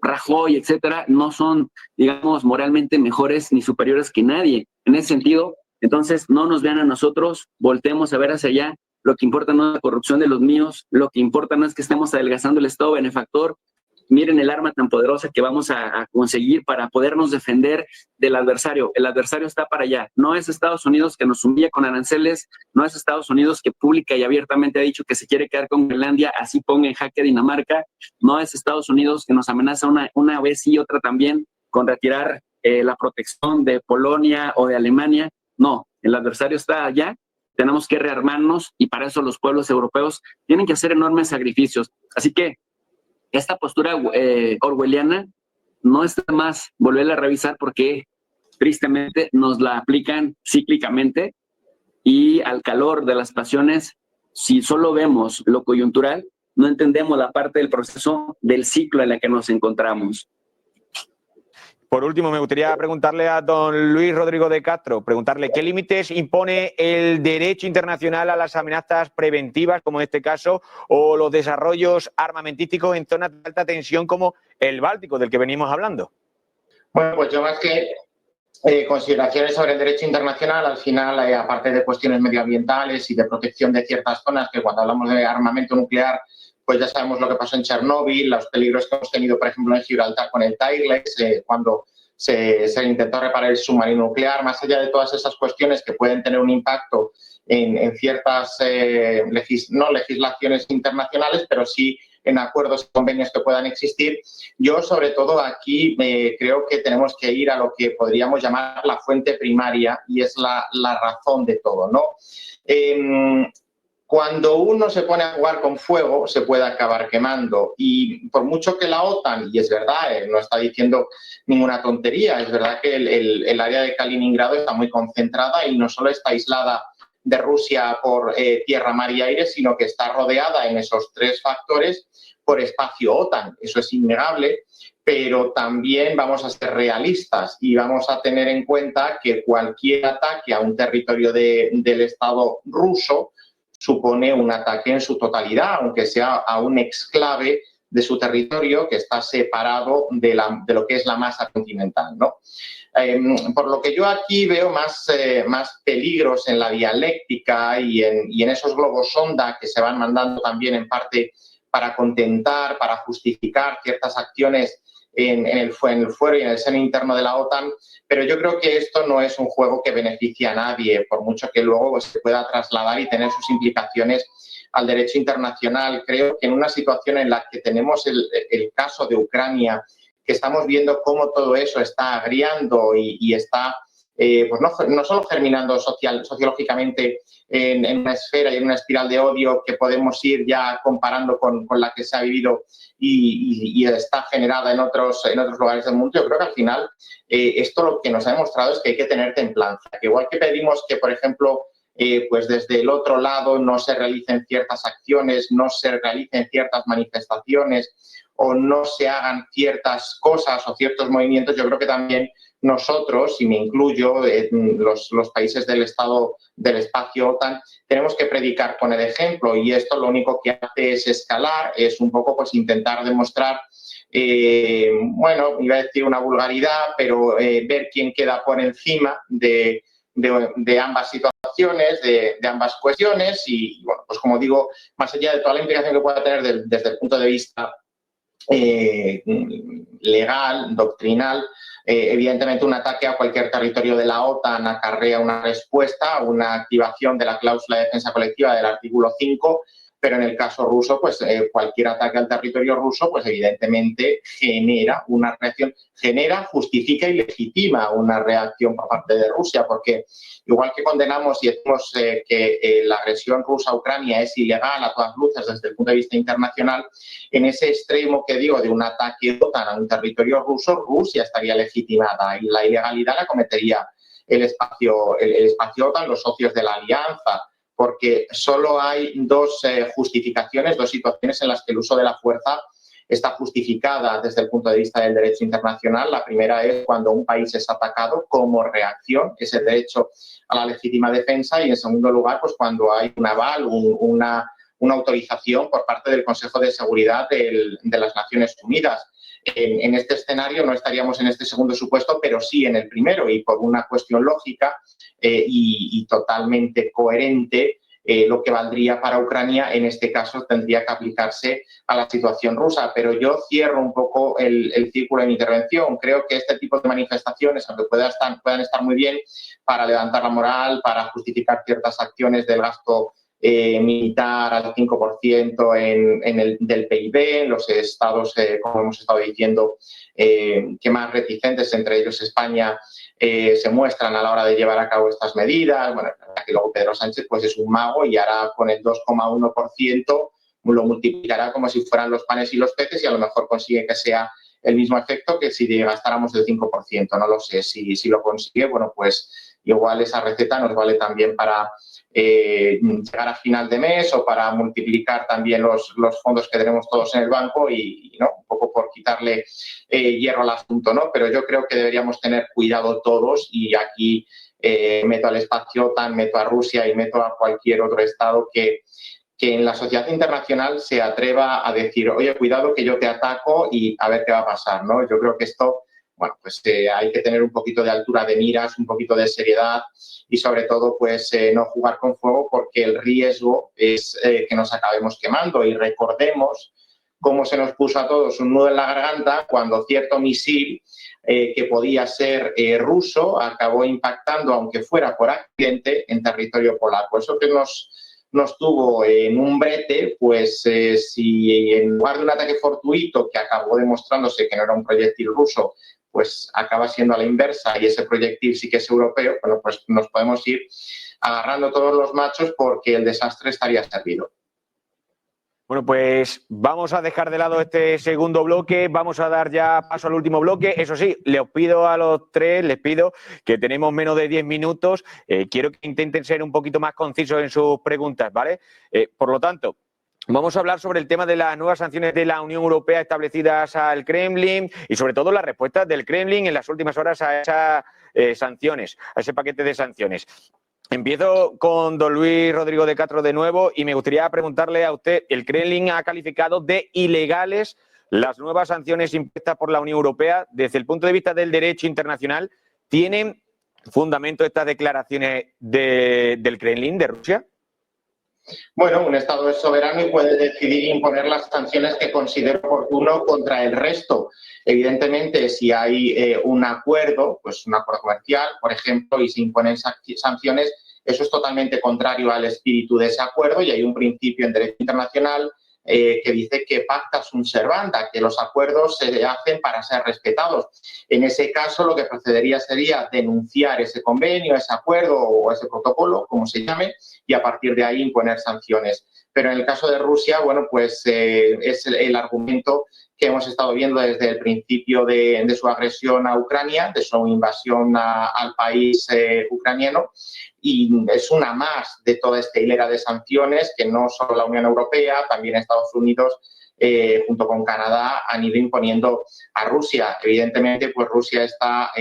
A: Rajoy, etcétera, no son, digamos, moralmente mejores ni superiores que nadie. En ese sentido, entonces no nos vean a nosotros, volteemos a ver hacia allá. Lo que importa no es la corrupción de los míos, lo que importa no es que estemos adelgazando el Estado benefactor. Miren el arma tan poderosa que vamos a conseguir para podernos defender del adversario. El adversario está para allá. No es Estados Unidos que nos humilla con aranceles, no es Estados Unidos que pública y abiertamente ha dicho que se quiere quedar con Groenlandia, así ponga en jaque a Dinamarca. No es Estados Unidos que nos amenaza una vez y otra también con retirar la protección de Polonia o de Alemania. No, el adversario está allá. Tenemos que rearmarnos y para eso los pueblos europeos tienen que hacer enormes sacrificios. Así que esta postura orwelliana no está más volverla a revisar porque tristemente nos la aplican cíclicamente y al calor de las pasiones, si solo vemos lo coyuntural, no entendemos la parte del proceso del ciclo en la que nos encontramos.
B: Por último, me gustaría preguntarle a don Luis Rodrigo de Castro, preguntarle qué límites impone el derecho internacional a las amenazas preventivas, como en este caso, o los desarrollos armamentísticos en zonas de alta tensión como el Báltico, del que venimos hablando.
C: Bueno, pues yo más que consideraciones sobre el derecho internacional, al final, aparte de cuestiones medioambientales y de protección de ciertas zonas, que cuando hablamos de armamento nuclear, pues ya sabemos lo que pasó en Chernóbil, los peligros que hemos tenido, por ejemplo, en Gibraltar con el Tireless, cuando se intentó reparar el submarino nuclear. Más allá de todas esas cuestiones que pueden tener un impacto en ciertas no legislaciones internacionales, pero sí en acuerdos y convenios que puedan existir, yo sobre todo aquí creo que tenemos que ir a lo que podríamos llamar la fuente primaria y es la razón de todo, ¿no? Cuando uno se pone a jugar con fuego, se puede acabar quemando. Y por mucho que la OTAN, y es verdad, no está diciendo ninguna tontería, es verdad que el área de Kaliningrado está muy concentrada y no solo está aislada de Rusia por tierra, mar y aire, sino que está rodeada en esos tres factores por espacio OTAN. Eso es innegable, pero también vamos a ser realistas y vamos a tener en cuenta que cualquier ataque a un territorio del Estado ruso supone un ataque en su totalidad, aunque sea a un exclave de su territorio que está separado de lo que es la masa continental, ¿no? Por lo que yo aquí veo más peligros en la dialéctica y en esos globos sonda que se van mandando también en parte para contentar, para justificar ciertas acciones en el fuero y en el seno interno de la OTAN, pero yo creo que esto no es un juego que beneficie a nadie, por mucho que luego pues, se pueda trasladar y tener sus implicaciones al derecho internacional. Creo que en una situación en la que tenemos el caso de Ucrania, que estamos viendo cómo todo eso está agriando y está pues no solo germinando sociológicamente en una esfera y en una espiral de odio que podemos ir ya comparando con la que se ha vivido y está generada en otros lugares del mundo. Yo creo que al final esto lo que nos ha demostrado es que hay que tener templanza, que igual que pedimos que, por ejemplo, pues desde el otro lado no se realicen ciertas acciones, no se realicen ciertas manifestaciones o no se hagan ciertas cosas o ciertos movimientos, yo creo que también nosotros, y me incluyo, los países del espacio OTAN, tenemos que predicar con el ejemplo, y esto lo único que hace es escalar, es un poco pues intentar demostrar, bueno, iba a decir una vulgaridad, pero ver quién queda por encima de ambas situaciones, de ambas cuestiones, y bueno, pues como digo, más allá de toda la implicación que pueda tener desde el punto de vista legal, doctrinal, evidentemente un ataque a cualquier territorio de la OTAN acarrea una respuesta, una activación de la cláusula de defensa colectiva del artículo 5, pero en el caso ruso, pues cualquier ataque al territorio ruso, pues evidentemente genera una reacción, justifica y legitima una reacción por parte de Rusia, porque igual que condenamos y decimos que la agresión rusa a Ucrania es ilegal a todas luces desde el punto de vista internacional, en ese extremo que digo de un ataque OTAN a un territorio ruso, Rusia estaría legitimada y la ilegalidad la cometería el espacio OTAN, los socios de la alianza, porque solo hay dos justificaciones, dos situaciones en las que el uso de la fuerza está justificada desde el punto de vista del derecho internacional. La primera es cuando un país es atacado como reacción, es el derecho a la legítima defensa, y en segundo lugar, pues cuando hay un aval, una autorización por parte del Consejo de Seguridad de las Naciones Unidas. En este escenario no estaríamos en este segundo supuesto, pero sí en el primero, y por una cuestión lógica y totalmente coherente, lo que valdría para Ucrania en este caso tendría que aplicarse a la situación rusa. Pero yo cierro un poco el círculo de mi intervención. Creo que este tipo de manifestaciones, aunque puedan estar muy bien para levantar la moral, para justificar ciertas acciones del gasto militar al 5% del PIB, en los estados, como hemos estado diciendo, que más reticentes, entre ellos España, se muestran a la hora de llevar a cabo estas medidas. Bueno, que luego Pedro Sánchez pues es un mago y hará con el 2,1%, lo multiplicará como si fueran los panes y los peces, y a lo mejor consigue que sea el mismo efecto que si gastáramos el 5%. No lo sé. Si lo consigue, bueno, pues igual esa receta nos vale también para llegar a final de mes o para multiplicar también los fondos que tenemos todos en el banco y ¿no? Un poco por quitarle hierro al asunto, ¿no? Pero yo creo que deberíamos tener cuidado todos, y aquí meto al espacio OTAN, meto a Rusia y meto a cualquier otro estado que en la sociedad internacional se atreva a decir, oye, cuidado que yo te ataco y a ver qué va a pasar, ¿no? Yo creo que esto, bueno, pues hay que tener un poquito de altura de miras, un poquito de seriedad y sobre todo, pues no jugar con fuego, porque el riesgo es que nos acabemos quemando. Y recordemos cómo se nos puso a todos un nudo en la garganta cuando cierto misil que podía ser ruso acabó impactando, aunque fuera por accidente, en territorio polaco. Eso que nos tuvo en un brete, pues si en lugar de un ataque fortuito que acabó demostrándose que no era un proyectil ruso, pues acaba siendo a la inversa y ese proyectil sí que es europeo, bueno, pues nos podemos ir agarrando todos los machos porque el desastre estaría servido.
B: Bueno, pues vamos a dejar de lado este segundo bloque, vamos a dar ya paso al último bloque. Eso sí, les pido a los tres, les pido que tenemos menos de 10 minutos, quiero que intenten ser un poquito más concisos en sus preguntas, ¿vale? Por lo tanto, vamos a hablar sobre el tema de las nuevas sanciones de la Unión Europea establecidas al Kremlin y sobre todo las respuestas del Kremlin en las últimas horas a esas sanciones, a ese paquete de sanciones. Empiezo con don Luis Rodrigo de Castro de nuevo y me gustaría preguntarle a usted, el Kremlin ha calificado de ilegales las nuevas sanciones impuestas por la Unión Europea. Desde el punto de vista del derecho internacional, ¿tienen fundamento estas declaraciones del Kremlin, de Rusia?
C: Bueno, un Estado es soberano y puede decidir imponer las sanciones que considere oportuno contra el resto. Evidentemente, si hay un acuerdo, pues un acuerdo comercial, por ejemplo, y se imponen sanciones, eso es totalmente contrario al espíritu de ese acuerdo y hay un principio en derecho internacional que dice que pacta sunt servanda, que los acuerdos se hacen para ser respetados. En ese caso, lo que procedería sería denunciar ese convenio, ese acuerdo o ese protocolo, como se llame, y a partir de ahí imponer sanciones. Pero en el caso de Rusia, bueno, pues es el argumento que hemos estado viendo desde el principio de su agresión a Ucrania, de su invasión al país ucraniano, y es una más de toda esta hilera de sanciones que no solo la Unión Europea, también Estados Unidos, junto con Canadá, han ido imponiendo a Rusia. Evidentemente, pues Rusia está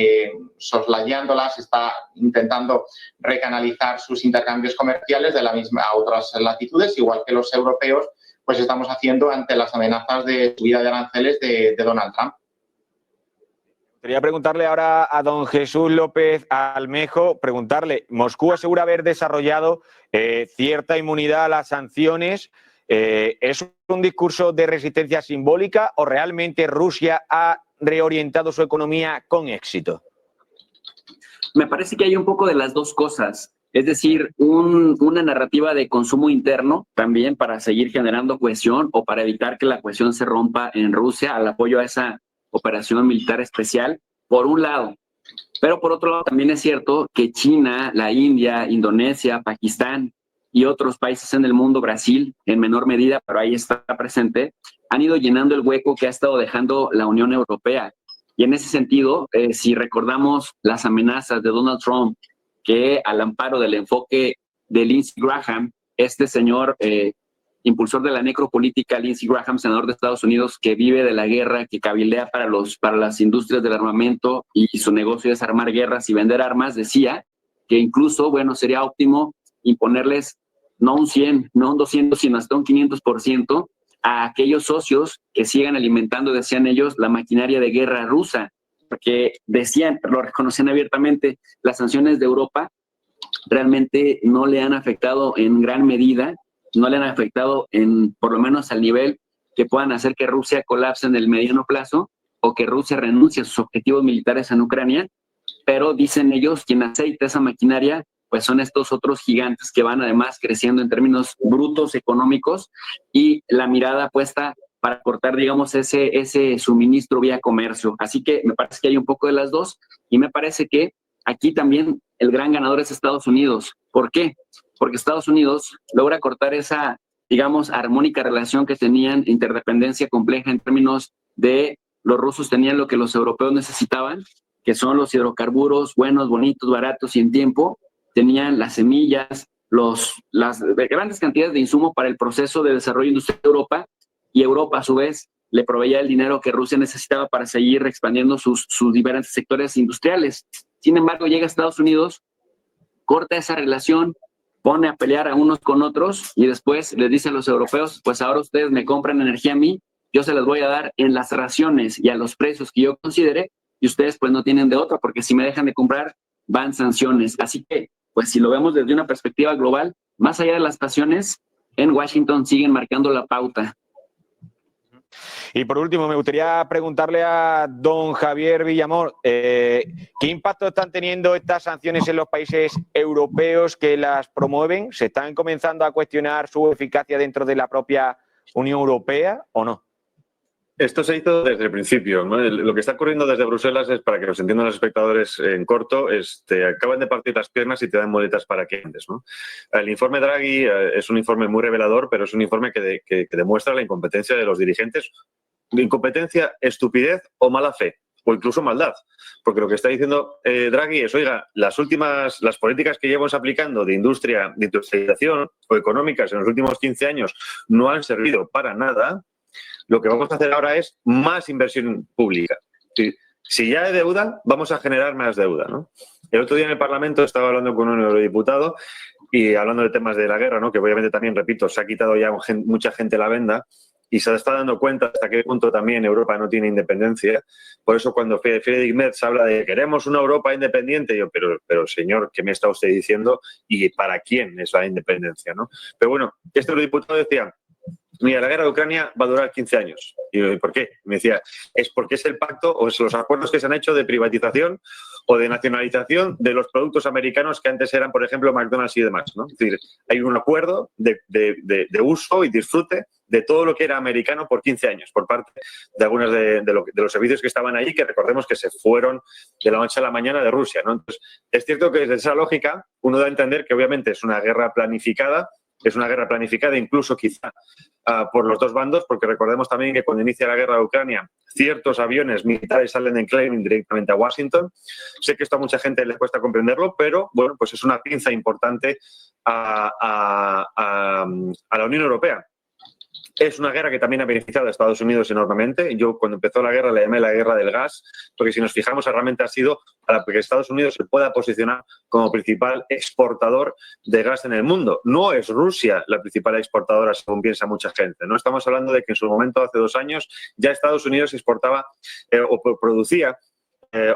C: soslayándolas, está intentando recanalizar sus intercambios comerciales de la misma a otras latitudes, igual que los europeos, pues estamos haciendo ante las amenazas de subida de aranceles de Donald Trump.
B: Quería preguntarle ahora a don Jesús López Almejo, Moscú asegura haber desarrollado cierta inmunidad a las sanciones. ¿Es un discurso de resistencia simbólica o realmente Rusia ha reorientado su economía con éxito?
A: Me parece que hay un poco de las dos cosas. Es decir, una narrativa de consumo interno también para seguir generando cohesión o para evitar que la cohesión se rompa en Rusia al apoyo a esa operación militar especial, por un lado. Pero por otro lado también es cierto que China, la India, Indonesia, Pakistán y otros países en el mundo, Brasil en menor medida, pero ahí está presente, han ido llenando el hueco que ha estado dejando la Unión Europea. Y en ese sentido, si recordamos las amenazas de Donald Trump, que al amparo del enfoque de Lindsey Graham, este señor impulsor de la necropolítica, Lindsey Graham, senador de Estados Unidos, que vive de la guerra, que cabildea para las industrias del armamento y su negocio es armar guerras y vender armas, decía que incluso, bueno, sería óptimo imponerles no un 100, no un 200, sino hasta un 500% a aquellos socios que sigan alimentando, decían ellos, la maquinaria de guerra rusa, porque decían, lo reconocían abiertamente, las sanciones de Europa realmente no le han afectado en gran medida, no le han afectado por lo menos al nivel que puedan hacer que Rusia colapse en el mediano plazo o que Rusia renuncie a sus objetivos militares en Ucrania, pero dicen ellos, quien aceita esa maquinaria, pues son estos otros gigantes que van además creciendo en términos brutos económicos y la mirada puesta para cortar, digamos, ese suministro vía comercio. Así que me parece que hay un poco de las dos y me parece que aquí también el gran ganador es Estados Unidos. ¿Por qué? Porque Estados Unidos logra cortar esa, digamos, armónica relación que tenían, interdependencia compleja en términos de los rusos tenían lo que los europeos necesitaban, que son los hidrocarburos buenos, bonitos, baratos y en tiempo, tenían las semillas, las grandes cantidades de insumo para el proceso de desarrollo industrial de Europa, y Europa a su vez le proveía el dinero que Rusia necesitaba para seguir expandiendo sus diferentes sectores industriales. Sin embargo, llega a Estados Unidos, corta esa relación, pone a pelear a unos con otros y después les dice a los europeos, pues ahora ustedes me compran energía a mí, yo se las voy a dar en las raciones y a los precios que yo considere y ustedes pues no tienen de otra porque si me dejan de comprar van sanciones. Así que pues si lo vemos desde una perspectiva global, más allá de las pasiones, en Washington siguen marcando la pauta.
B: Y por último, me gustaría preguntarle a don Javier Villamor, ¿qué impacto están teniendo estas sanciones en los países europeos que las promueven? ¿Se están comenzando a cuestionar su eficacia dentro de la propia Unión Europea o no?
D: Esto se hizo desde el principio, ¿no? Lo que está ocurriendo desde Bruselas es, para que los entiendan los espectadores en corto, te acaban de partir las piernas y te dan muletas para que andes, ¿no? El informe Draghi es un informe muy revelador, pero es un informe que demuestra la incompetencia de los dirigentes, incompetencia, estupidez o mala fe, o incluso maldad. Porque lo que está diciendo Draghi es, oiga, las políticas que llevamos aplicando de industrialización o económicas en los últimos 15 años no han servido para nada. Lo que vamos a hacer ahora es más inversión pública. Si ya hay deuda, vamos a generar más deuda, ¿no? El otro día en el Parlamento estaba hablando con un eurodiputado y hablando de temas de la guerra, ¿no? Que obviamente también, repito, se ha quitado ya mucha gente la venda y se está dando cuenta hasta qué punto también Europa no tiene independencia. Por eso cuando Friedrich Merz habla de queremos una Europa independiente, yo, pero señor, ¿qué me está usted diciendo? ¿Y para quién es la independencia, ¿no? Pero bueno, este eurodiputado decía, mira, la guerra de Ucrania va a durar 15 años. Y yo, ¿por qué? Me decía, es porque es el pacto o es los acuerdos que se han hecho de privatización o de nacionalización de los productos americanos que antes eran, por ejemplo, McDonald's y demás, ¿no? Es decir, hay un acuerdo de uso y disfrute de todo lo que era americano por 15 años por parte de algunos de los servicios que estaban allí, que recordemos que se fueron de la noche a la mañana de Rusia, ¿no? Entonces, es cierto que desde esa lógica uno da a entender que obviamente es una guerra planificada incluso quizá por los dos bandos, porque recordemos también que cuando inicia la guerra de Ucrania, ciertos aviones militares salen en Kremlin directamente a Washington. Sé que esto a mucha gente les cuesta comprenderlo, pero bueno, pues es una pinza importante a la Unión Europea. Es una guerra que también ha beneficiado a Estados Unidos enormemente. Yo cuando empezó la guerra la llamé la guerra del gas, porque si nos fijamos realmente ha sido para que Estados Unidos se pueda posicionar como principal exportador de gas en el mundo. No es Rusia la principal exportadora, según piensa mucha gente. No estamos hablando de que en su momento, hace 2 años, ya Estados Unidos exportaba o producía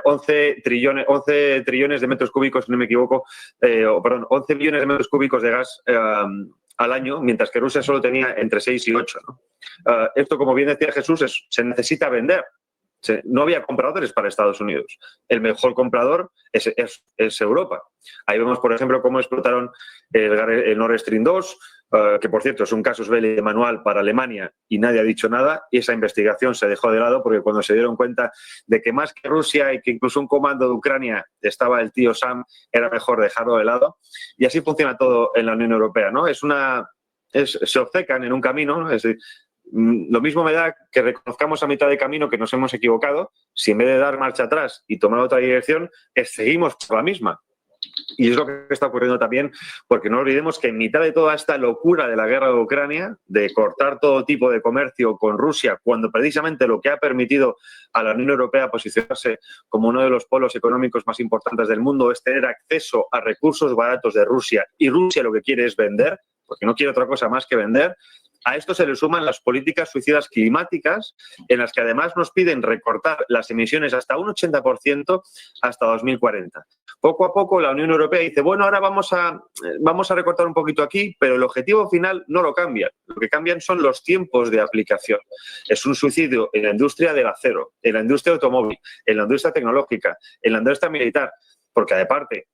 D: 11 trillones de metros cúbicos, si no me equivoco, 11 billones de metros cúbicos de gas al año, mientras que Rusia solo tenía entre 6 y 8. ¿No? Esto, como bien decía Jesús, se necesita vender. No había compradores para Estados Unidos. El mejor comprador es Europa. Ahí vemos, por ejemplo, cómo explotaron el Nord Stream 2, que, por cierto, es un casus belli de manual para Alemania y nadie ha dicho nada. Y esa investigación se dejó de lado porque cuando se dieron cuenta de que más que Rusia y que incluso un comando de Ucrania estaba el tío Sam, era mejor dejarlo de lado. Y así funciona todo en la Unión Europea, ¿no? Se obcecan en un camino, ¿no? Es decir, lo mismo me da que reconozcamos a mitad de camino que nos hemos equivocado, si en vez de dar marcha atrás y tomar otra dirección, seguimos por la misma. Y es lo que está ocurriendo también, porque no olvidemos que en mitad de toda esta locura de la guerra de Ucrania, de cortar todo tipo de comercio con Rusia, cuando precisamente lo que ha permitido a la Unión Europea posicionarse como uno de los polos económicos más importantes del mundo es tener acceso a recursos baratos de Rusia, y Rusia lo que quiere es vender, porque no quiere otra cosa más que vender. A esto se le suman las políticas suicidas climáticas, en las que además nos piden recortar las emisiones hasta un 80% hasta 2040. Poco a poco la Unión Europea dice, bueno, ahora vamos a recortar un poquito aquí, pero el objetivo final no lo cambia. Lo que cambian son los tiempos de aplicación. Es un suicidio en la industria del acero, en la industria automóvil, en la industria tecnológica, en la industria militar, porque aparte,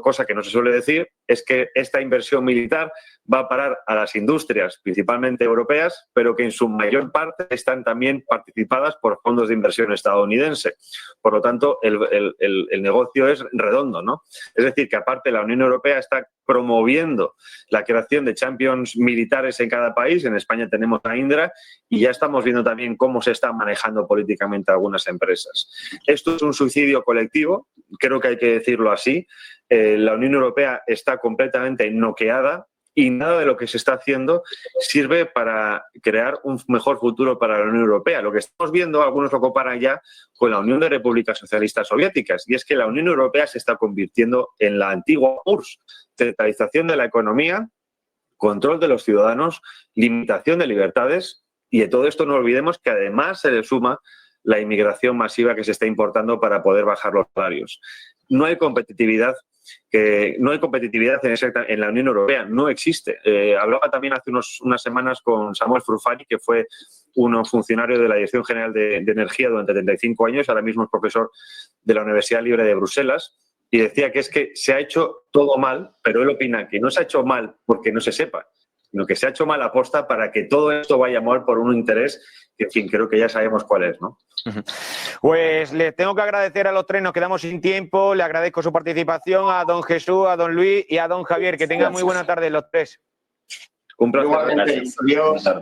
D: cosa que no se suele decir, es que esta inversión militar va a parar a las industrias, principalmente europeas, pero que en su mayor parte están también participadas por fondos de inversión estadounidense. Por lo tanto, el negocio es redondo, ¿no? Es decir, que aparte la Unión Europea está promoviendo la creación de champions militares en cada país. En España tenemos a Indra y ya estamos viendo también cómo se están manejando políticamente algunas empresas. Esto es un suicidio colectivo, creo que hay que decirlo así. La Unión Europea está completamente noqueada y nada de lo que se está haciendo sirve para crear un mejor futuro para la Unión Europea. Lo que estamos viendo, algunos lo comparan ya con la Unión de Repúblicas Socialistas Soviéticas, y es que la Unión Europea se está convirtiendo en la antigua URSS, centralización de la economía, control de los ciudadanos, limitación de libertades, y de todo esto no olvidemos que además se le suma la inmigración masiva que se está importando para poder bajar los salarios. No hay competitividad. En la Unión Europea, no existe. Hablaba también hace unas semanas con Samuel Frufani, que fue un funcionario de la Dirección General de Energía durante 35 años, ahora mismo es profesor de la Universidad Libre de Bruselas, y decía que es que se ha hecho todo mal, pero él opina que no se ha hecho mal porque no se sepa, sino que se ha hecho mal aposta para que todo esto vaya mal por un interés que, en fin, creo que ya sabemos cuál es, ¿no?
B: Pues le tengo que agradecer a los tres, nos quedamos sin tiempo, le agradezco su participación a don Jesús, a don Luis y a don Javier. Que tengan muy buena tarde los tres.
D: Un placer.
C: Igualmente, adiós.